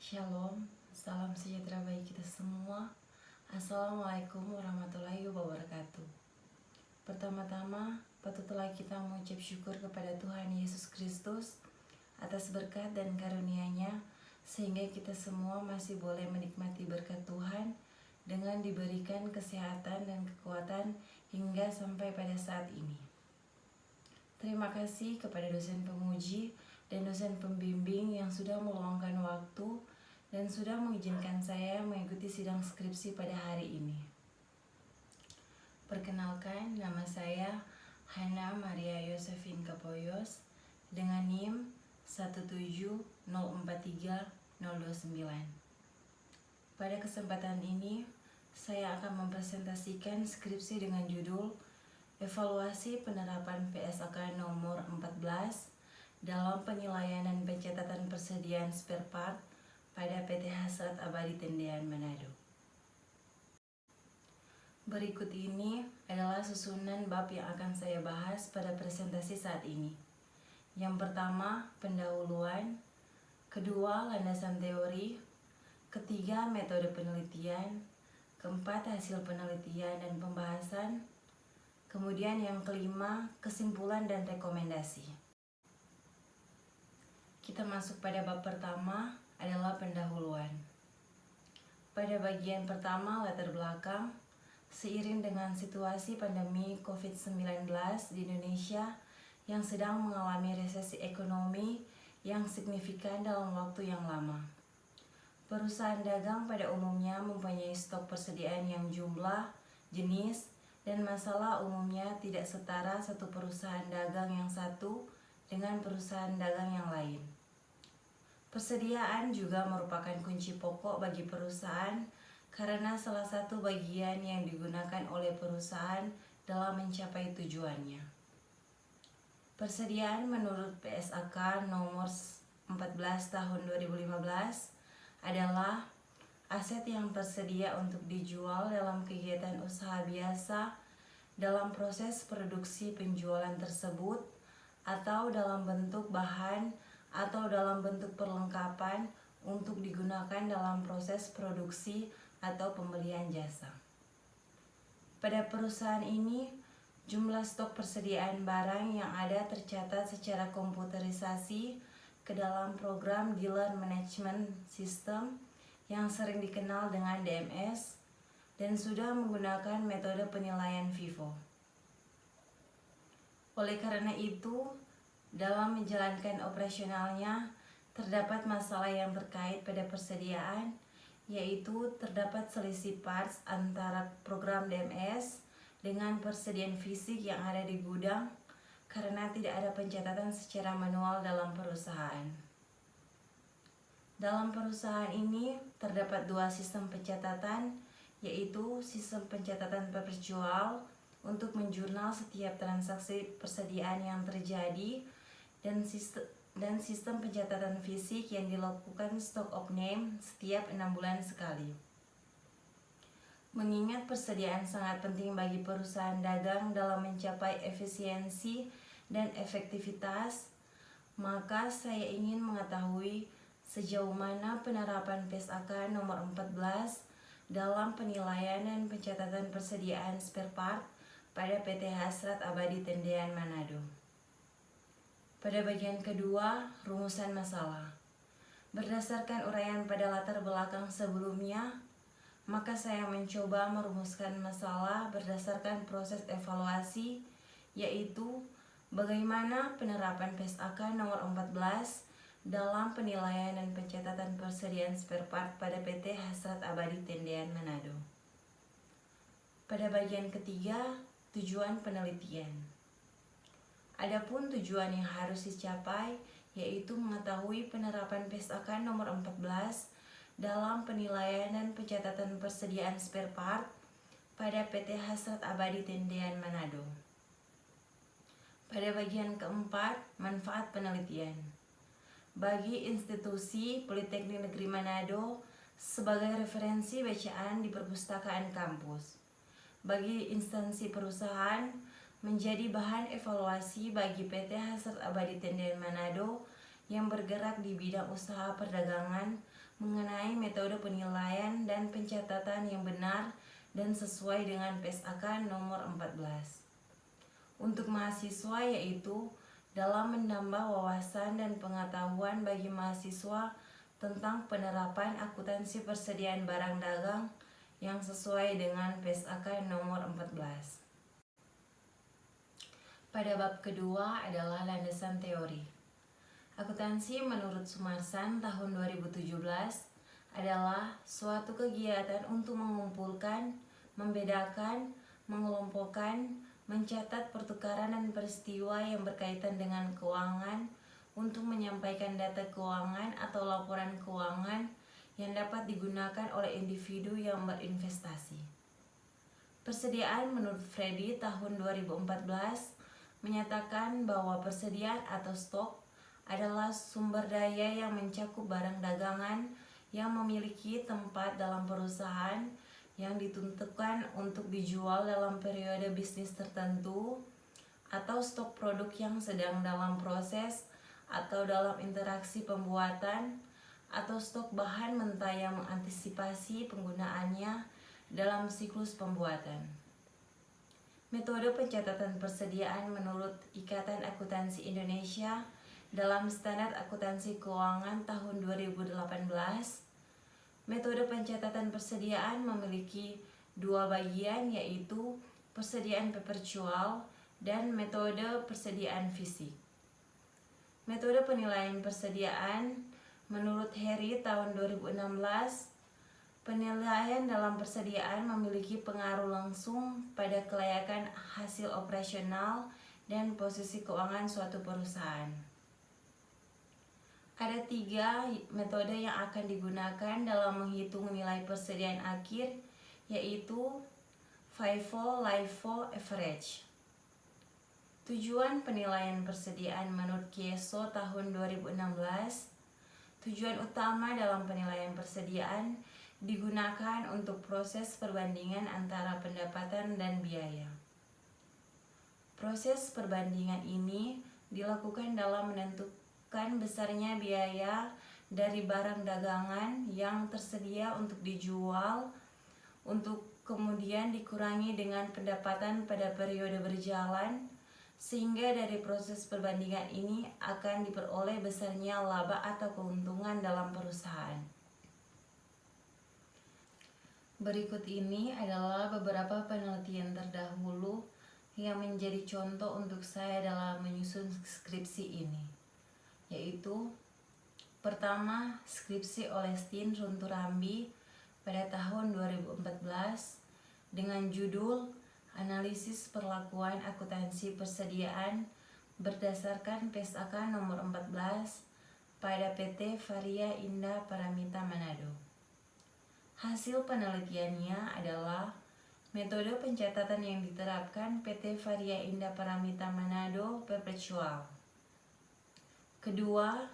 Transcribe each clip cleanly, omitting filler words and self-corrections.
Shalom, salam sejahtera bagi kita semua. Assalamualaikum warahmatullahi wabarakatuh. Pertama-tama, patutlah kita mengucap syukur kepada Tuhan Yesus Kristus atas berkat dan karunia-Nya, sehingga kita semua masih boleh menikmati berkat Tuhan dengan diberikan kesehatan dan kekuatan hingga sampai pada saat ini. Terima kasih kepada dosen penguji dan dosen pembimbing yang sudah meluangkan waktu dan sudah mengizinkan saya mengikuti sidang skripsi pada hari ini. Perkenalkan, nama saya Hana Maria Yosefin Kapoyos dengan NIM 17043-029. Pada kesempatan ini, saya akan mempresentasikan skripsi dengan judul Evaluasi Penerapan PSAK nomor 14 dalam penilaian dan pencatatan persediaan spare part pada PT Hasrat Abadi Tendean Manado. Berikut ini adalah susunan bab yang akan saya bahas pada presentasi saat ini. Yang pertama, pendahuluan. Kedua, landasan teori. Ketiga, metode penelitian. Keempat, hasil penelitian dan pembahasan. Kemudian yang kelima, kesimpulan dan rekomendasi. Kita masuk pada bab pertama, adalah pendahuluan. Pada bagian pertama, latar belakang, seiring dengan situasi pandemi COVID-19 di Indonesia yang sedang mengalami resesi ekonomi yang signifikan dalam waktu yang lama. Perusahaan dagang pada umumnya mempunyai stok persediaan yang jumlah, jenis, dan masalah umumnya tidak setara satu perusahaan dagang yang satu dengan perusahaan dagang yang lain. Persediaan juga merupakan kunci pokok bagi perusahaan karena salah satu bagian yang digunakan oleh perusahaan dalam mencapai tujuannya. Persediaan menurut PSAK nomor 14 tahun 2015 adalah aset yang tersedia untuk dijual dalam kegiatan usaha biasa dalam proses produksi penjualan tersebut atau dalam bentuk bahan atau dalam bentuk perlengkapan untuk digunakan dalam proses produksi atau pembelian jasa. Pada perusahaan ini, jumlah stok persediaan barang yang ada tercatat secara komputerisasi ke dalam program Dealer Management System yang sering dikenal dengan DMS dan sudah menggunakan metode penilaian FIFO. Oleh karena itu, dalam menjalankan operasionalnya, terdapat masalah yang terkait pada persediaan, yaitu terdapat selisih parts antara program DMS dengan persediaan fisik yang ada di gudang karena tidak ada pencatatan secara manual dalam perusahaan. Dalam perusahaan ini, terdapat dua sistem pencatatan, yaitu sistem pencatatan perpetual untuk menjurnal setiap transaksi persediaan yang terjadi dan sistem pencatatan fisik yang dilakukan stock of name setiap 6 bulan sekali. Mengingat persediaan sangat penting bagi perusahaan dagang dalam mencapai efisiensi dan efektivitas, maka saya ingin mengetahui sejauh mana penerapan PSAK nomor 14 dalam penilaian dan pencatatan persediaan spare part pada PT Hasrat Abadi Tendean Manado. Pada bagian kedua, rumusan masalah. Berdasarkan uraian pada latar belakang sebelumnya, maka saya mencoba merumuskan masalah berdasarkan proses evaluasi, yaitu bagaimana penerapan PSAK nomor 14 dalam penilaian dan pencatatan persediaan spare part pada PT Hasrat Abadi Tendean Manado. Pada bagian ketiga, tujuan penelitian. Adapun tujuan yang harus dicapai yaitu mengetahui penerapan PSAK nomor 14 dalam penilaian dan pencatatan persediaan spare part pada PT Hasrat Abadi Tendean Manado. Pada bagian keempat, manfaat penelitian. Bagi institusi Politeknik Negeri Manado sebagai referensi bacaan di perpustakaan kampus. Bagi instansi perusahaan menjadi bahan evaluasi bagi PT Hasrat Abadi Tendean Manado yang bergerak di bidang usaha perdagangan mengenai metode penilaian dan pencatatan yang benar dan sesuai dengan PSAK nomor 14. Untuk mahasiswa yaitu dalam menambah wawasan dan pengetahuan bagi mahasiswa tentang penerapan akuntansi persediaan barang dagang yang sesuai dengan PSAK nomor 14. Pada bab kedua adalah landasan teori. Akuntansi menurut Sumarsan tahun 2017 adalah suatu kegiatan untuk mengumpulkan, membedakan, mengelompokkan, mencatat pertukaran dan peristiwa yang berkaitan dengan keuangan untuk menyampaikan data keuangan atau laporan keuangan yang dapat digunakan oleh individu yang berinvestasi. Persediaan menurut Freddy tahun 2014 menyatakan bahwa persediaan atau stok adalah sumber daya yang mencakup barang dagangan yang memiliki tempat dalam perusahaan yang ditentukan untuk dijual dalam periode bisnis tertentu, atau stok produk yang sedang dalam proses atau dalam interaksi pembuatan, atau stok bahan mentah yang mengantisipasi penggunaannya dalam siklus pembuatan. Metode pencatatan persediaan menurut Ikatan Akuntansi Indonesia dalam Standar Akuntansi Keuangan tahun 2018, metode pencatatan persediaan memiliki dua bagian, yaitu persediaan perpetual dan metode persediaan fisik. Metode penilaian persediaan menurut Harry tahun 2016, penilaian dalam persediaan memiliki pengaruh langsung pada kelayakan hasil operasional dan posisi keuangan suatu perusahaan. Ada 3 metode yang akan digunakan dalam menghitung nilai persediaan akhir, yaitu FIFO, LIFO, average. Tujuan penilaian persediaan menurut Kieso tahun 2016, tujuan utama dalam penilaian persediaan digunakan untuk proses perbandingan antara pendapatan dan biaya. Proses perbandingan ini dilakukan dalam menentukan besarnya biaya dari barang dagangan yang tersedia untuk dijual, untuk kemudian dikurangi dengan pendapatan pada periode berjalan, sehingga dari proses perbandingan ini akan diperoleh besarnya laba atau keuntungan dalam perusahaan. Berikut ini adalah beberapa penelitian terdahulu yang menjadi contoh untuk saya dalam menyusun skripsi ini, yaitu pertama, skripsi oleh Stin Runturambi pada tahun 2014 dengan judul Analisis Perlakuan Akuntansi Persediaan berdasarkan PSAK nomor 14 pada PT Varia Indah Paramita Manado. Hasil penelitiannya adalah metode pencatatan yang diterapkan PT Varia Indah Paramita Manado perpetual. Kedua,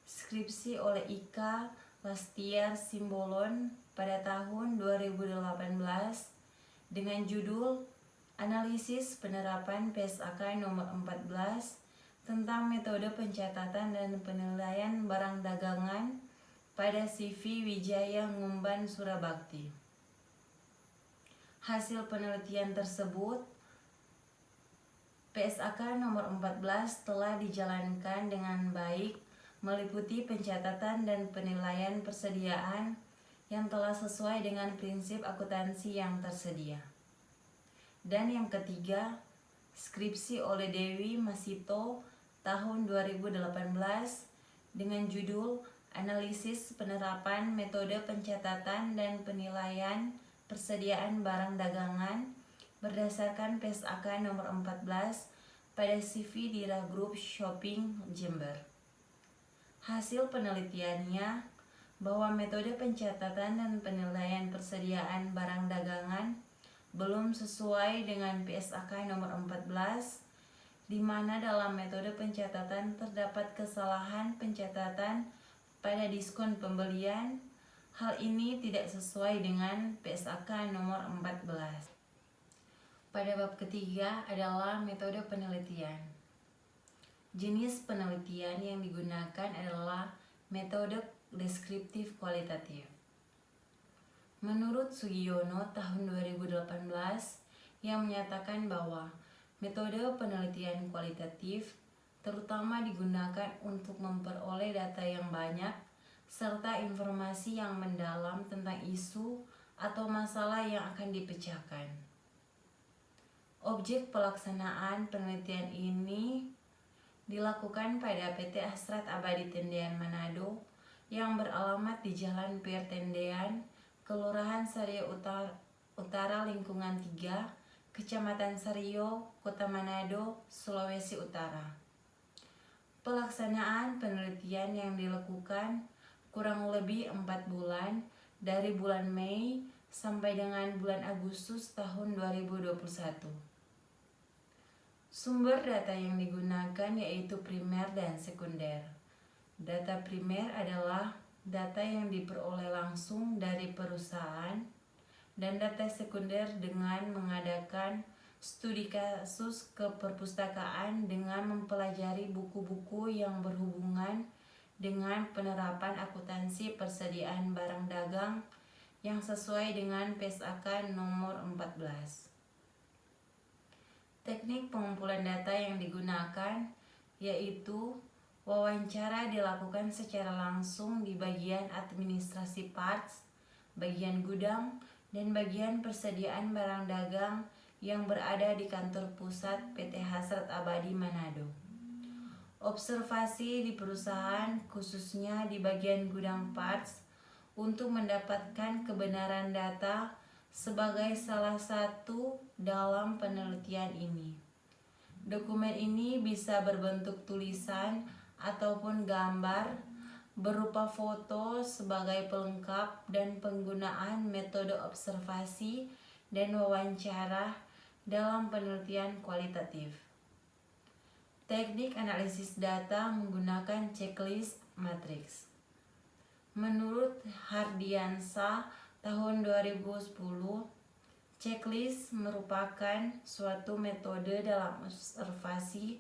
skripsi oleh Ika Lastiar Simbolon pada tahun 2018 dengan judul Analisis Penerapan PSAK nomor 14 tentang metode pencatatan dan penilaian barang dagangan pada CV Wijaya Ngumban Surabakti. Hasil penelitian tersebut, PSAK nomor 14 telah dijalankan dengan baik, meliputi pencatatan dan penilaian persediaan yang telah sesuai dengan prinsip akuntansi yang tersedia. Dan yang ketiga, skripsi oleh Dewi Masito tahun 2018 dengan judul Analisis Penerapan Metode Pencatatan dan Penilaian Persediaan Barang Dagangan berdasarkan PSAK nomor 14 pada CV Dira Group Shopping Jember. Hasil penelitiannya bahwa metode pencatatan dan penilaian persediaan barang dagangan belum sesuai dengan PSAK nomor 14, di mana dalam metode pencatatan terdapat kesalahan pencatatan pada diskon pembelian. Hal ini tidak sesuai dengan PSAK nomor 14. Pada bab ketiga adalah metode penelitian. Jenis penelitian yang digunakan adalah metode deskriptif kualitatif. Menurut Sugiono tahun 2018 yang menyatakan bahwa metode penelitian kualitatif terutama digunakan untuk memperoleh data yang banyak serta informasi yang mendalam tentang isu atau masalah yang akan dipecahkan. Objek pelaksanaan penelitian ini dilakukan pada PT Hasrat Abadi Tendean Manado yang beralamat di Jalan Pier Tendean, Kelurahan Sario Utara Lingkungan 3, Kecamatan Sario, Kota Manado, Sulawesi Utara. Pelaksanaan penelitian yang dilakukan kurang lebih 4 bulan dari bulan Mei sampai dengan bulan Agustus tahun 2021. Sumber data yang digunakan yaitu primer dan sekunder. Data primer adalah data yang diperoleh langsung dari perusahaan dan data sekunder dengan mengadakan studi kasus ke perpustakaan dengan mempelajari buku-buku yang berhubungan dengan penerapan akuntansi persediaan barang dagang yang sesuai dengan PSAK nomor 14. Teknik pengumpulan data yang digunakan yaitu wawancara dilakukan secara langsung di bagian administrasi parts, bagian gudang, dan bagian persediaan barang dagang yang berada di kantor pusat PT Hasrat Abadi Manado. Observasi di perusahaan khususnya di bagian gudang parts untuk mendapatkan kebenaran data sebagai salah satu dalam penelitian ini. Dokumen ini bisa berbentuk tulisan ataupun gambar berupa foto sebagai pelengkap dan penggunaan metode observasi dan wawancara dalam penelitian kualitatif. Teknik analisis data menggunakan checklist matriks. Menurut Hardiansa tahun 2010, checklist merupakan suatu metode dalam observasi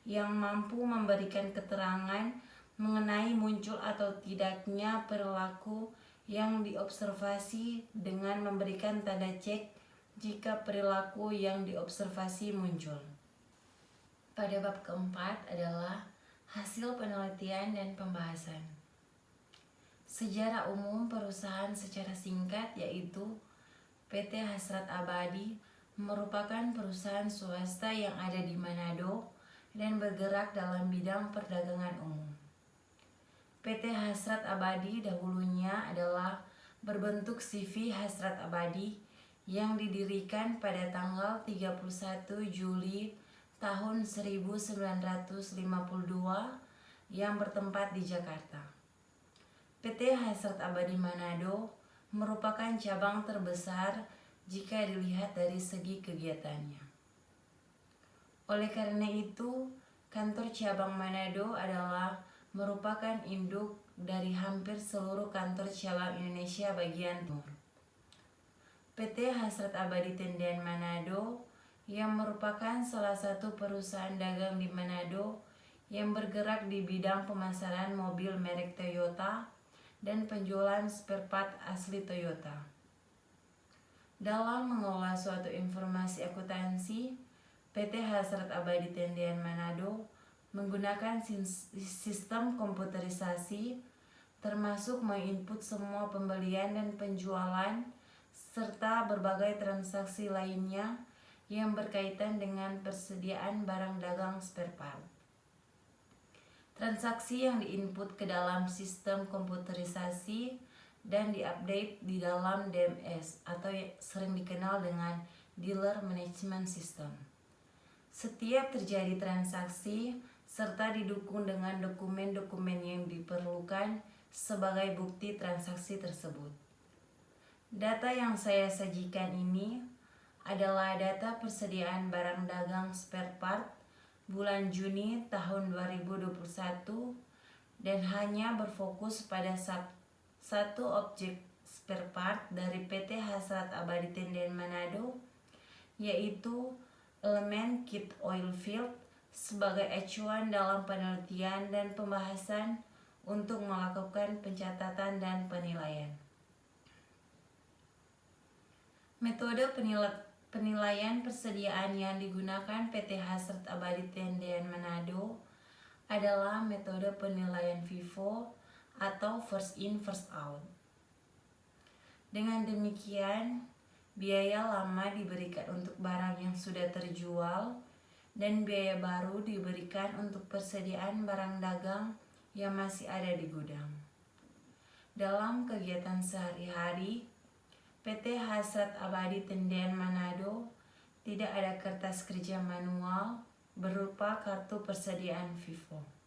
yang mampu memberikan keterangan mengenai muncul atau tidaknya perilaku yang diobservasi dengan memberikan tanda cek jika perilaku yang diobservasi muncul. Pada bab keempat adalah hasil penelitian dan pembahasan. Sejarah umum perusahaan secara singkat yaitu PT Hasrat Abadi merupakan perusahaan swasta yang ada di Manado dan bergerak dalam bidang perdagangan umum. PT Hasrat Abadi dahulunya adalah berbentuk CV Hasrat Abadi yang didirikan pada tanggal 31 Juli tahun 1952 yang bertempat di Jakarta. PT Hasrat Abadi Manado merupakan cabang terbesar jika dilihat dari segi kegiatannya. Oleh karena itu, kantor cabang Manado adalah merupakan induk dari hampir seluruh kantor cabang Indonesia bagian timur. PT Hasrat Abadi Tendean Manado yang merupakan salah satu perusahaan dagang di Manado yang bergerak di bidang pemasaran mobil merek Toyota dan penjualan spare part asli Toyota. Dalam mengolah suatu informasi akuntansi, PT Hasrat Abadi Tendean Manado menggunakan sistem komputerisasi termasuk menginput semua pembelian dan penjualan serta berbagai transaksi lainnya yang berkaitan dengan persediaan barang dagang spare part. Transaksi yang diinput ke dalam sistem komputerisasi dan diupdate di dalam DMS atau sering dikenal dengan Dealer Management System. Setiap terjadi transaksi serta didukung dengan dokumen-dokumen yang diperlukan sebagai bukti transaksi tersebut. Data yang saya sajikan ini adalah data persediaan barang dagang spare part bulan Juni tahun 2021 dan hanya berfokus pada satu objek spare part dari PT Hasrat Abadi Tendean Manado, yaitu elemen kit oil field sebagai acuan dalam penelitian dan pembahasan untuk melakukan pencatatan dan penilaian. Metode penilaian persediaan yang digunakan PT Hasrat Abadi Tendean Manado adalah metode penilaian FIFO atau first in first out. Dengan demikian, biaya lama diberikan untuk barang yang sudah terjual dan biaya baru diberikan untuk persediaan barang dagang yang masih ada di gudang. Dalam kegiatan sehari-hari, PT Hasrat Abadi Tendean Manado tidak ada kertas kerja manual berupa kartu persediaan FIFO.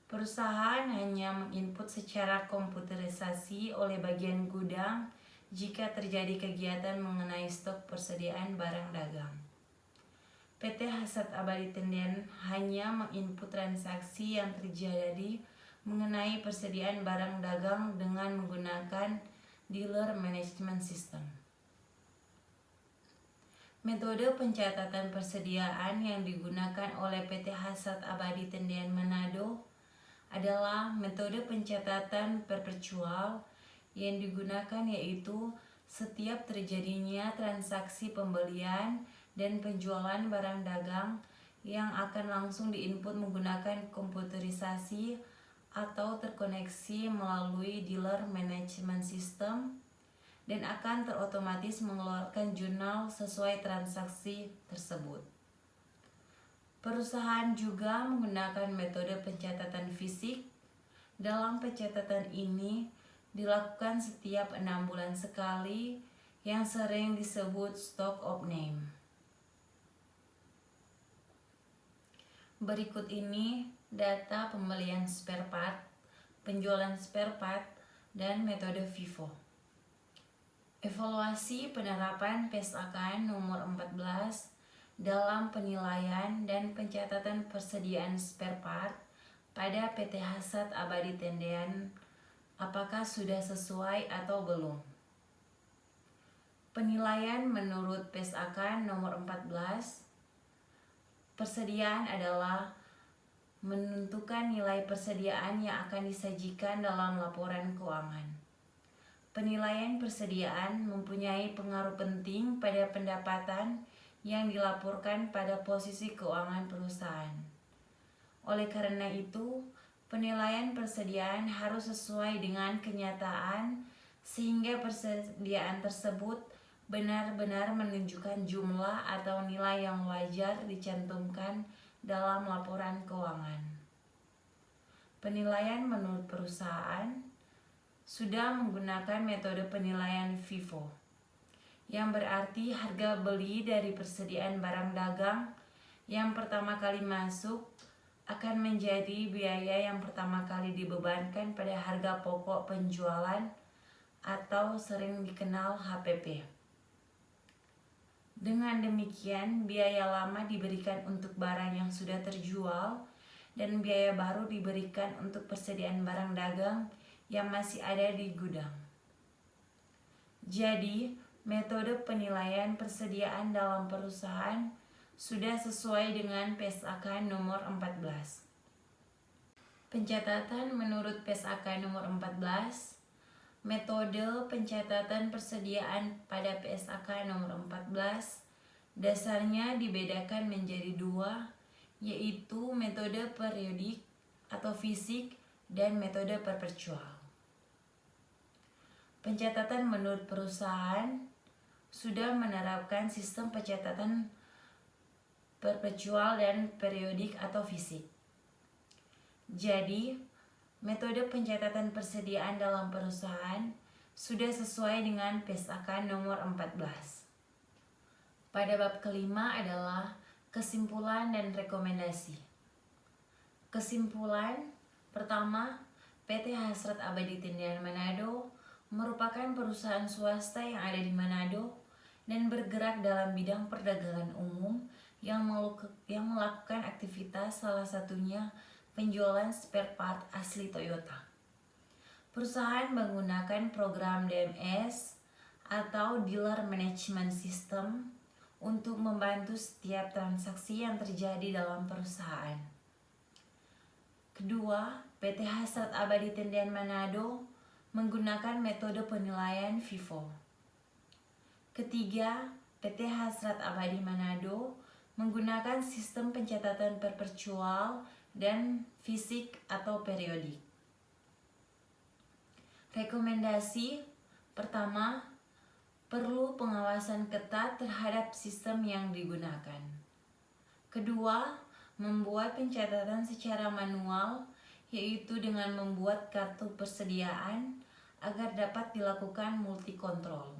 Perusahaan hanya menginput secara komputerisasi oleh bagian gudang jika terjadi kegiatan mengenai stok persediaan barang dagang. PT Hasrat Abadi Tendean hanya menginput transaksi yang terjadi mengenai persediaan barang dagang dengan menggunakan Dealer Management System. Metode pencatatan persediaan yang digunakan oleh PT Hasrat Abadi Tendean Manado adalah metode pencatatan perpetual yang digunakan, yaitu setiap terjadinya transaksi pembelian dan penjualan barang dagang yang akan langsung diinput menggunakan komputerisasi atau terkoneksi melalui Dealer Management System dan akan terotomatis mengeluarkan jurnal sesuai transaksi tersebut. Perusahaan juga menggunakan metode pencatatan fisik. Dalam pencatatan ini dilakukan setiap 6 bulan sekali yang sering disebut stock of name. Berikut ini data pembelian spare part, penjualan spare part, dan metode FIFO. Evaluasi penerapan PSAK nomor 14 dalam penilaian dan pencatatan persediaan spare part pada PT Hasrat Abadi Tendean, apakah sudah sesuai atau belum? Penilaian menurut PSAK nomor 14, persediaan adalah menentukan nilai persediaan yang akan disajikan dalam laporan keuangan. Penilaian persediaan mempunyai pengaruh penting pada pendapatan yang dilaporkan pada posisi keuangan perusahaan. Oleh karena itu, penilaian persediaan harus sesuai dengan kenyataan sehingga persediaan tersebut benar-benar menunjukkan jumlah atau nilai yang wajar dicantumkan dalam laporan keuangan. Penilaian menurut perusahaan sudah menggunakan metode penilaian FIFO, yang berarti harga beli dari persediaan barang dagang yang pertama kali masuk akan menjadi biaya yang pertama kali dibebankan pada harga pokok penjualan atau sering dikenal HPP. Dengan demikian, biaya lama diberikan untuk barang yang sudah terjual dan biaya baru diberikan untuk persediaan barang dagang yang masih ada di gudang. Jadi, metode penilaian persediaan dalam perusahaan sudah sesuai dengan PSAK nomor 14. Pencatatan menurut PSAK nomor 14. Metode pencatatan persediaan pada PSAK nomor 14 dasarnya dibedakan menjadi 2, yaitu metode periodik atau fisik dan metode perpetual. Pencatatan menurut perusahaan sudah menerapkan sistem pencatatan perpetual dan periodik atau fisik. Jadi, metode pencatatan persediaan dalam perusahaan sudah sesuai dengan PSAK nomor 14. Pada bab kelima adalah kesimpulan dan rekomendasi. Kesimpulan pertama, PT Hasrat Abadi Tendean Manado merupakan perusahaan swasta yang ada di Manado dan bergerak dalam bidang perdagangan umum yang melakukan aktivitas salah satunya penjualan spare part asli Toyota. Perusahaan menggunakan program DMS atau Dealer Management System untuk membantu setiap transaksi yang terjadi dalam perusahaan. Kedua, PT Hasrat Abadi Tendian Manado menggunakan metode penilaian FIFO. Ketiga, PT Hasrat Abadi Manado menggunakan sistem pencatatan perpetual dan fisik atau periodik. Rekomendasi pertama, perlu pengawasan ketat terhadap sistem yang digunakan. Kedua, membuat pencatatan secara manual, yaitu dengan membuat kartu persediaan agar dapat dilakukan multi-kontrol.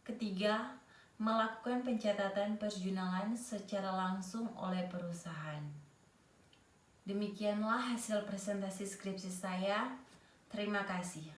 Ketiga, melakukan pencatatan perjunalan secara langsung oleh perusahaan. Demikianlah hasil presentasi skripsi saya. Terima kasih.